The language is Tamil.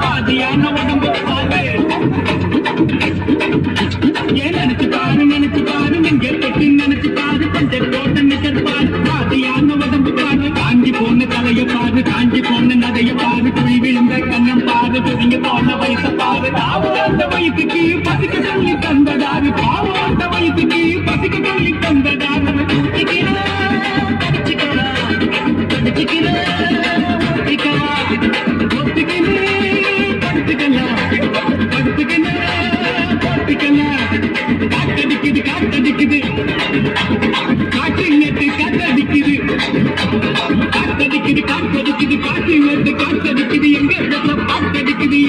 பாதியான உடம்பு நினைச்சு பாரு நெஞ்ச தொட்டு நினைச்சு பாரு கொஞ்சம் தோட்ட நிக்கிற பாரு பாதியான உடம்பு பாரு காஞ்சி போன தலைய பாரு காஞ்சி போன நதைய பாரு குழி விழுந்த கண்ணம் பாரு துணிங்க போன வயச பாரு பாவந்த வயசுக்கு பசிக்க சொல்லி தந்ததாரு பாவந்த வயசுக்கு பசிக்க சொல்லி தந்ததாரு காத்தடிக்குது காற்று நேற்று காத்தடிக்குது காத்தடிக்குது காத்தடிக்குது காற்று நேற்று காத்தடிக்குது எங்க பாட்டடிக்குது